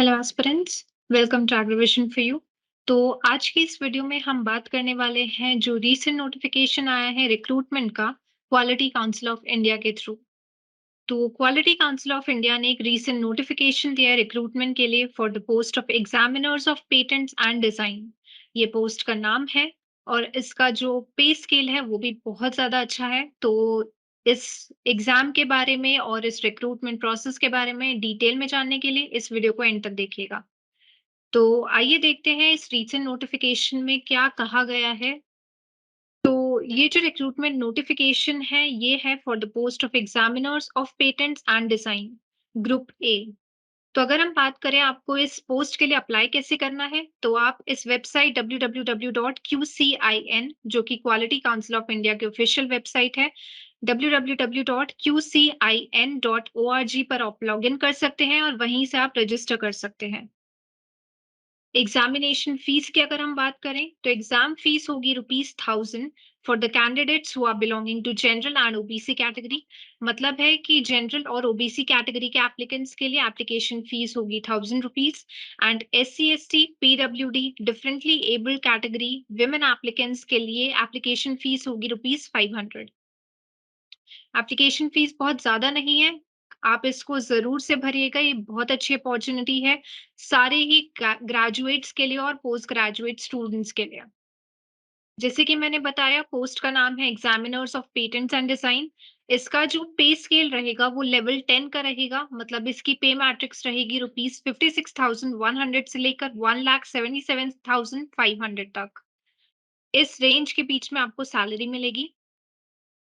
Hello aspirants, welcome to Agrivision for you. तो आज की इस वीडियो में हम बात करने वाले हैं जो रीसेंट नोटिफिकेशन आया है रिक्रूटमेंट का क्वालिटी काउंसिल ऑफ इंडिया के थ्रू। तो क्वालिटी काउंसिल ऑफ इंडिया ने एक रीसेंट नोटिफिकेशन दिया है रिक्रूटमेंट के लिए for the post of examiners of patents and design. ये पोस्ट का नाम है और इसका जो पे स्केल है वो भी बहुत ज्यादा अच्छा है। तो इस एग्जाम के बारे में और इस रिक्रूटमेंट प्रोसेस के बारे में डिटेल में जानने के लिए इस वीडियो को एंड तक देखिएगा। तो आइए देखते हैं इस रीसेंट नोटिफिकेशन में क्या कहा गया है। तो ये जो रिक्रूटमेंट नोटिफिकेशन है ये है for the post of examiners of patents and design group A. तो अगर हम बात करें आपको इस पोस्ट के लिए अप्लाई कैसे करना है तो आप इस वेबसाइट www.qcin जो कि क्वालिटी काउंसिल ऑफ इंडिया की ऑफिशियल वेबसाइट है www.qcin.org पर आप लॉग इन कर सकते हैं और वहीं से आप रजिस्टर कर सकते हैं। एग्जामिनेशन फीस की अगर हम बात करें तो एग्जाम फीस होगी ₹1000 for the candidates who are belonging to general and OBC category. मतलब है कि जनरल और ओबीसी कैटेगरी के एप्लीकेंट्स के लिए एप्लीकेशन फीस होगी ₹1000 and SC ST PWD differently abled category women applicants के लिए एप्लीकेशन फीस होगी ₹500। एप्लीकेशन फीस बहुत ज़्यादा नहीं है, आप इसको ज़रूर से भरिएगा, ये बहुत अच्छी अपॉर्च्युनिटी है, सारे ही ग्रेजुएट्स के लिए और पोस्ट ग्रेजुएट स्टूडेंट्स के लिए। जैसे कि मैंने बताया पोस्ट का नाम है examiners of patents and design. इसका जो पे स्केल रहेगा वो लेवल 10 का रहेगा, मतलब इसकी पे मैट्रिक्स रहेगी ₹56,100 से लेकर 1,77,500 तक। इस रेंज के बीच में आपको सैलरी मिलेगी।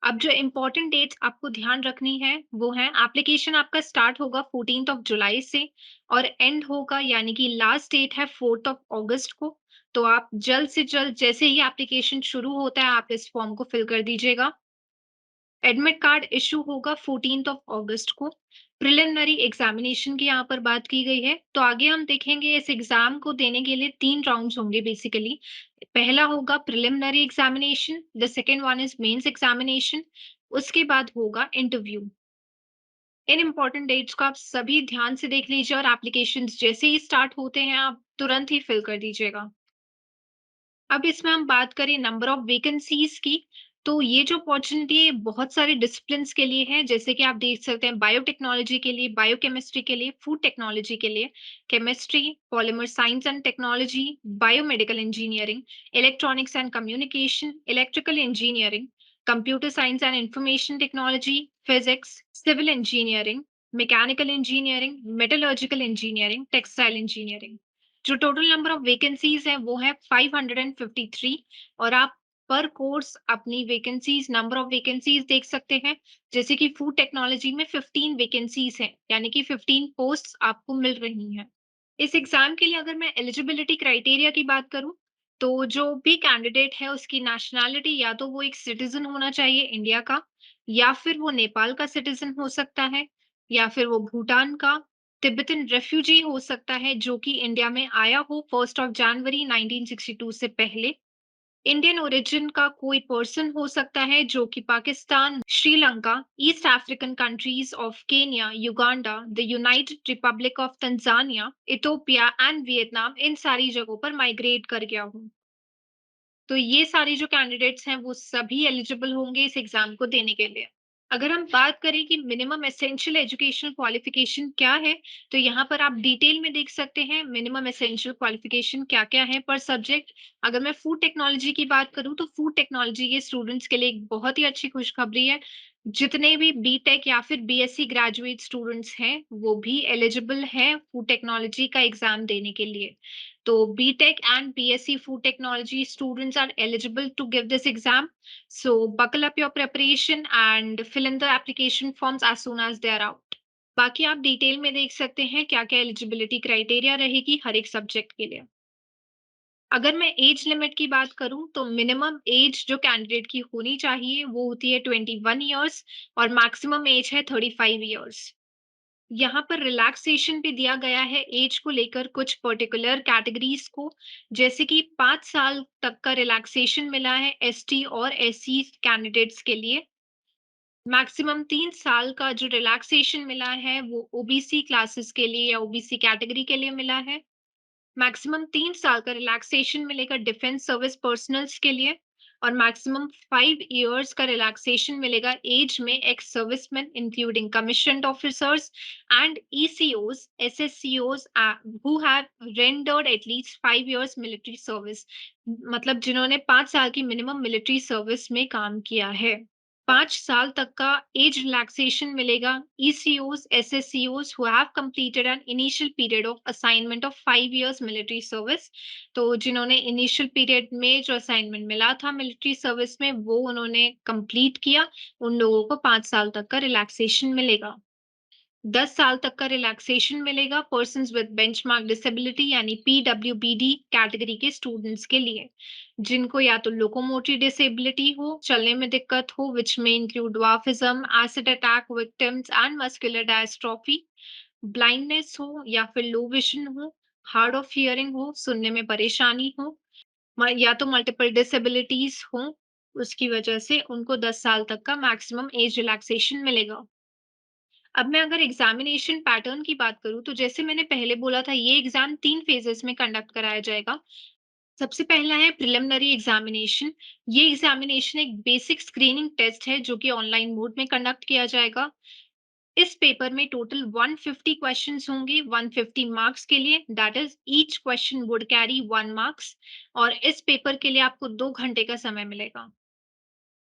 अब जो इम्पोर्टेंट डेट्स आपको ध्यान रखनी है वो है एप्लीकेशन आपका स्टार्ट होगा 14th ऑफ जुलाई से और एंड होगा यानी कि लास्ट डेट है 4th ऑफ अगस्त को। तो आप जल्द से जल्द जैसे ही एप्लीकेशन शुरू होता है आप इस फॉर्म को फिल कर दीजिएगा। एडमिट कार्ड इशू होगा 14th ऑफ अगस्त को। प्रिलिमिनरी एग्जामिनेशन की यहाँ पर बात की गई है तो आगे हम देखेंगे इस एग्जाम को देने के लिए 3 राउंड्स होंगे बेसिकली। पहला होगा preliminary examination, the second one is mains examination, उसके बाद होगा इंटरव्यू। इन इम्पोर्टेंट डेट्स को आप सभी ध्यान से देख लीजिए और एप्लीकेशन जैसे ही स्टार्ट होते हैं आप तुरंत ही फिल कर दीजिएगा। अब इसमें हम बात करें नंबर ऑफ वैकेंसीज की, तो ये जो अपॉर्चुनिटी है बहुत सारे डिसिप्लिन्स के लिए है। जैसे कि आप देख सकते हैं बायोटेक्नोलॉजी के लिए, बायोकेमिस्ट्री के लिए, फूड टेक्नोलॉजी के लिए, chemistry, polymer science and technology, biomedical engineering, electronics and communication, electrical engineering, computer science and information technology, physics, civil engineering, mechanical engineering, metallurgical engineering, textile engineering. जो टोटल नंबर ऑफ वैकेंसीज है वो है 553 और आप पर course अपनी vacancies number of vacancies देख सकते हैं। जैसे कि फूड टेक्नोलॉजी में 15 वैकेंसीज हैं यानी कि 15 पोस्ट्स आपको मिल रही हैं। इस एग्जाम के लिए अगर मैं एलिजिबिलिटी क्राइटेरिया की बात करूं तो जो भी कैंडिडेट है उसकी नेशनैलिटी या तो वो एक सिटीजन होना चाहिए इंडिया का, या फिर वो नेपाल का सिटीजन हो सकता है, या फिर वो भूटान का, तिब्बतन रेफ्यूजी हो सकता है जो कि इंडिया में आया हो 1 जनवरी 1962 से पहले। इंडियन ओरिजिन का कोई पर्सन हो सकता है जो कि Pakistan, Sri Lanka, east African countries of Kenya, Uganda, the United Republic of Tanzania, Ethiopia and Vietnam इन सारी जगहों पर माइग्रेट कर गया हो। तो ये सारे जो कैंडिडेट्स हैं वो सभी एलिजिबल होंगे इस एग्जाम को देने के लिए। अगर हम बात करें कि मिनिमम एसेंशियल एजुकेशनल क्वालिफिकेशन क्या है, तो यहाँ पर आप डिटेल में देख सकते हैं मिनिमम एसेंशियल क्वालिफिकेशन क्या-क्या है पर सब्जेक्ट। अगर मैं फूड टेक्नोलॉजी की बात करूँ तो फूड टेक्नोलॉजी के स्टूडेंट्स के लिए एक बहुत ही अच्छी खुशखबरी है। जितने भी बीटेक या फिर बीएससी ग्रेजुएट स्टूडेंट्स हैं, वो भी एलिजिबल हैं फूड टेक्नोलॉजी का एग्जाम देने के लिए। So BTech and BSc Food Technology students are eligible to give this exam. So buckle up your preparation and fill in the application forms as soon as they are out. बाकी आप detail में देख सकते हैं क्या क्या eligibility criteria रहेगी हर एक सब्जेक्ट के लिए। अगर मैं एज लिमिट की बात करूं तो मिनिमम एज जो कैंडिडेट की होनी चाहिए वो होती है 21 ईयर्स और मैक्सिमम एज है 35 ईयर्स। यहाँ पर रिलैक्सेशन भी दिया गया है एज को लेकर कुछ पर्टिकुलर कैटेगरीज को। जैसे कि 5 साल तक का रिलैक्सेशन मिला है एसटी और एससी कैंडिडेट्स के लिए। मैक्सिमम 3 साल का जो रिलैक्सेशन मिला है, वो ओबीसी क्लासेस के लिए या ओबीसी कैटेगरी के लिए मिला है। मैक्सिमम 3 साल का रिलैक्सेशन मिलेगा डिफेंस सर्विस पर्सनल्स के लिए और मैक्सिमम 5 इयर्स का रिलैक्सेशन मिलेगा एज में ex serviceman including commissioned officers and ECOs, एसएससीओज who have rendered at least 5 years military service, मतलब जिन्होंने 5 साल की मिनिमम मिलिट्री सर्विस में काम किया है। 5 साल तक का एज रिलैक्सेशन मिलेगा ECOs, SSCOs who have completed an initial period of assignment of 5 years military service। तो जिन्होंने इनिशियल पीरियड में जो असाइनमेंट मिला था मिलिट्री सर्विस में वो उन्होंने कंप्लीट किया, उन लोगों को 5 साल तक का रिलैक्सेशन मिलेगा। 10 साल तक का रिलैक्सेशन मिलेगा पर्सन्स विद बेंचमार्क डिसेबिलिटी यानी पीडब्ल्यूबीडी कैटेगरी के स्टूडेंट्स के लिए, जिनको या तो लोकोमोटरी डिसेबिलिटी हो, चलने में दिक्कत हो, विच में include dwarfism, acid attack victims and muscular dystrophy, blindness हो या फिर लो विजन हो, हार्ड ऑफ हियरिंग हो, सुनने में परेशानी हो, या तो मल्टीपल डिसेबिलिटीज हो, उसकी वजह से उनको 10 साल तक का मैक्सिमम एज रिलैक्सेशन मिलेगा। अब मैं अगर एग्जामिनेशन पैटर्न की बात करूँ, तो जैसे मैंने पहले बोला था, ये एग्ज़ाम 3 फेजेज़ में कंडक्ट कराया जाएगा। सबसे पहला है प्रिलिमिनरी एग्जामिनेशन। ये एग्जामिनेशन एक बेसिक स्क्रीनिंग टेस्ट है, जो कि ऑनलाइन मोड में कंडक्ट किया जाएगा। इस पेपर में टोटल 150 क्वेश्चंस होंगे, 150 मार्क्स के लिए, that is each question would carry 1 marks और इस पेपर के लिए आपको 2 घंटे का समय मिलेगा।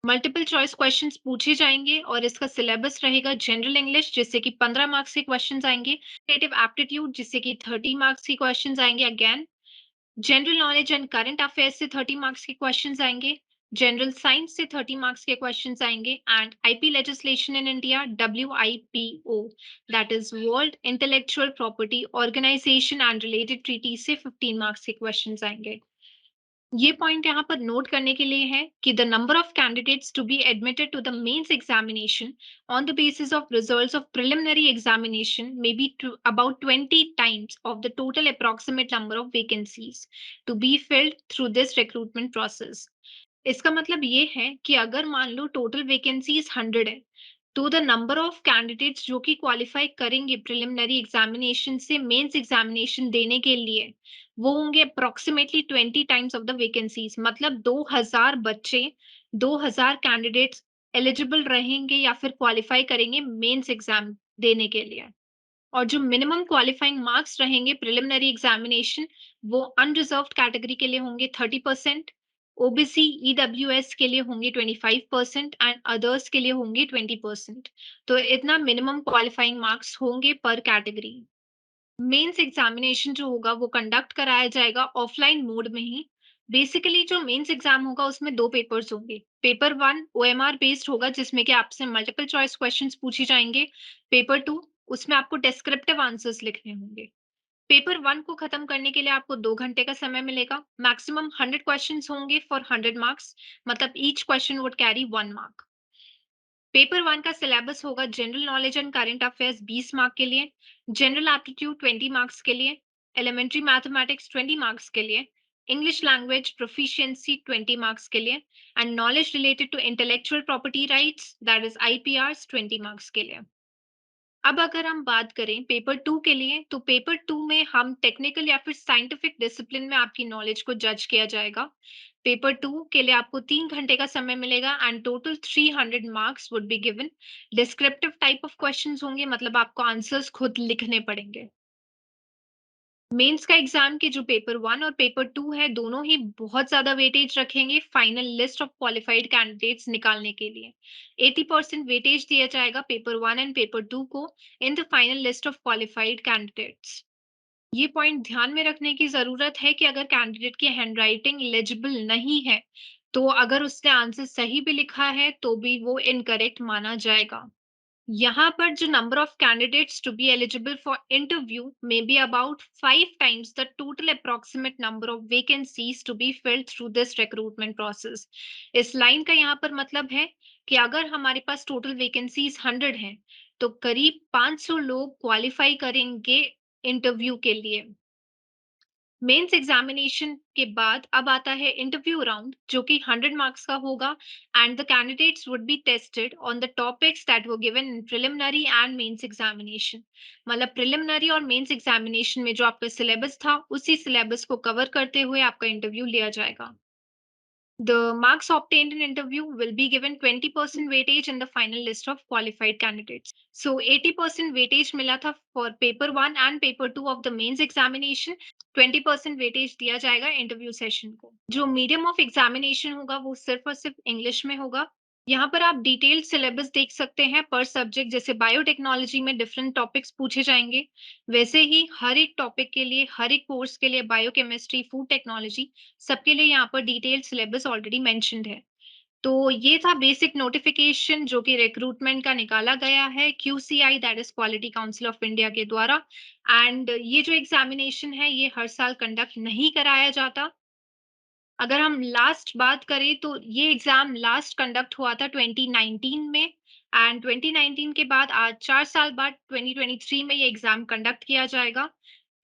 मल्टीपल चॉइस क्वेश्चंस पूछे जाएंगे और इसका सिलेबस रहेगा जनरल इंग्लिश जिससे कि 15 मार्क्स के क्वेश्चंस आएंगे, क्रिएटिव एप्टीट्यूड जिससे कि 30 मार्क्स के क्वेश्चंस आएंगे again, general knowledge and current affairs से 30 मार्क्स के क्वेश्चंस आएंगे, जनरल साइंस से 30 मार्क्स के क्वेश्चंस आएंगे and IP legislation in India WIPO, that is world intellectual property organization and related treaty से 15 मार्क्स के क्वेश्चंस आएंगे। ये पॉइंट यहाँ पर नोट करने के लिए है कि the number of candidates to be admitted to the mains examination on the basis of results of preliminary examination may be to about 20 times of the total approximate number of vacancies to be filled through this recruitment process। इसका मतलब ये है कि अगर मान लो total vacancies 100 है, तो the number of candidates जो कि क्वालिफाई करेंगे प्रिलिमिनरी एग्जामिनेशन से मेंस एग्जामिनेशन देने के लिए, वो होंगे approximately 20 times of the vacancies, मतलब 2000 बच्चे, 2000 कैंडिडेट्स एलिजिबल रहेंगे या फिर क्वालिफाई करेंगे मेंस एग्जाम देने के लिए। और जो मिनिमम क्वालिफाइंग मार्क्स रहेंगे प्रिलिमिनरी एग्जामिनेशन, वो अनरिजर्व्ड कैटेगरी के लिए होंगे 30%, ओबीसी ईडब्ल्यूएस के लिए होंगे 25% एंड अदर्स के लिए होंगे 20%। तो इतना मिनिमम क्वालिफाइंग मार्क्स होंगे पर कैटेगरी। मेंस एग्जामिनेशन जो होगा वो कंडक्ट कराया जाएगा ऑफलाइन मोड में ही। बेसिकली जो मेंस एग्जाम होगा उसमें 2 पेपर्स होंगे। पेपर 1 ओएमआर बेस्ड होगा जिसमें कि आपसे मल्टीपल चॉइस क्वेश्चंस पूछे जाएंगे। पेपर 2 उसमें आपको डिस्क्रिप्टिव आंसर्स लिखने होंगे। पेपर 1 को खत्म करने के लिए आपको 2 घंटे का समय मिलेगा। मैक्सिमम 100 क्वेश्चंस होंगे फॉर 100 मार्क्स, मतलब each question would carry 1 mark. Paper 1 का सिलेबस होगा general knowledge and current affairs 20 mark के लिए, जनरल एप्टीट्यूड 20 मार्क्स के लिए, एलिमेंट्री मैथमेटिक्स 20 मार्क्स के लिए, इंग्लिश लैंग्वेज प्रोफिशिएंसी 20 मार्क्स के लिए and knowledge related to intellectual property rights that is IPRs 20 marks के लिए। अब अगर हम बात करें पेपर 2 के लिए, तो पेपर 2 में हम टेक्निकल या फिर साइंटिफिक डिसिप्लिन में आपकी नॉलेज को जज किया जाएगा। पेपर 2 के लिए आपको 3 घंटे का समय मिलेगा and total 300 marks would be given. Descriptive type of questions होंगे, मतलब आपको आंसर्स खुद लिखने पड़ेंगे। मेंस का एग्जाम के जो पेपर 1 और पेपर 2 है, दोनों ही बहुत ज़्यादा वेटेज रखेंगे final list of qualified candidates निकालने के लिए। 80% वेटेज दिया जाएगा पेपर 1 एंड पेपर 2 को in the final list of qualified candidates. ये पॉइंट ध्यान में रखने की ज़रूरत है कि अगर कैंडिडेट की हैंडराइटिंग लेजिबल नहीं है, तो अगर उसने आंसर सही भी लिखा है, तो भी वो इनकरेक्ट माना जाएगा। यहाँ पर जो number of candidates to be eligible for interview may be about 5 times the total approximate number of vacancies to be filled through this recruitment process. इस लाइन का यहाँ पर मतलब है कि अगर हमारे पास टोटल वेकेंसीज 100 हैं, तो करीब 500 लोग क्वालिफाई करेंगे इंटरव्यू के लिए। मेंस एग्जामिनेशन के बाद अब आता है इंटरव्यू राउंड जो कि 100 मार्क्स का होगा and the candidates would be tested on the topics that were given in preliminary and mains examination. मतलब प्रिलिमिनरी और मेंस एग्जामिनेशन में जो आपका सिलेबस था उसी सिलेबस को कवर करते हुए आपका इंटरव्यू लिया जाएगा। The marks obtained in interview will be given 20% weightage in the final list of qualified candidates. So 80% weightage मिला था for paper 1 and paper 2 of the mains examination. 20% weightage दिया जाएगा इंटरव्यू सेशन को। जो मीडियम ऑफ एग्जामिनेशन होगा वो सिर्फ और सिर्फ इंग्लिश में होगा। यहाँ पर आप डिटेल्ड सिलेबस देख सकते हैं पर सब्जेक्ट, जैसे बायोटेक्नोलॉजी में डिफरेंट टॉपिक्स पूछे जाएंगे, वैसे ही हर एक टॉपिक के लिए, हर एक कोर्स के लिए, बायोकेमिस्ट्री, फूड टेक्नोलॉजी, सबके लिए यहाँ पर डिटेल्ड सिलेबस ऑलरेडी मेंशन्ड है। तो ये था बेसिक नोटिफिकेशन जो कि रिक्रूटमेंट का निकाला गया है QCI, that is quality council of India के द्वारा। एंड ये जो एग्जामिनेशन है ये हर साल कंडक्ट नहीं कराया जाता। अगर हम लास्ट बात करें तो ये एग्जाम लास्ट कंडक्ट हुआ था 2019 में एंड 2019 के बाद आज 4 साल बाद 2023 में ये एग्जाम कंडक्ट किया जाएगा।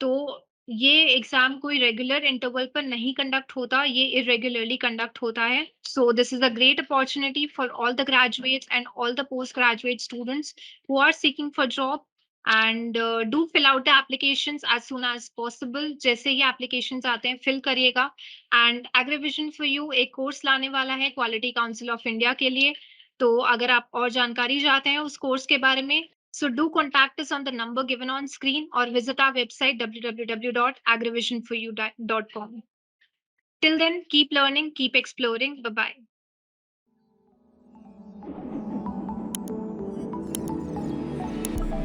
तो ये एग्जाम कोई रेगुलर इंटरवल पर नहीं कंडक्ट होता, ये इरेगुलरली कंडक्ट होता है। So this is a great opportunity for all the graduates and all the post graduate students who are seeking for job and do fill out the applications as soon as possible. जैसे ही applications आते हैं fill करिएगा। And Agrivision for you एक course लाने वाला है quality council of India के लिए। तो अगर आप और जानकारी चाहते हैं उस कोर्स के बारे में, so do contact us on the number given on screen or visit our website www.agrivisionforyou.com. Till then, keep learning, keep exploring. Bye bye.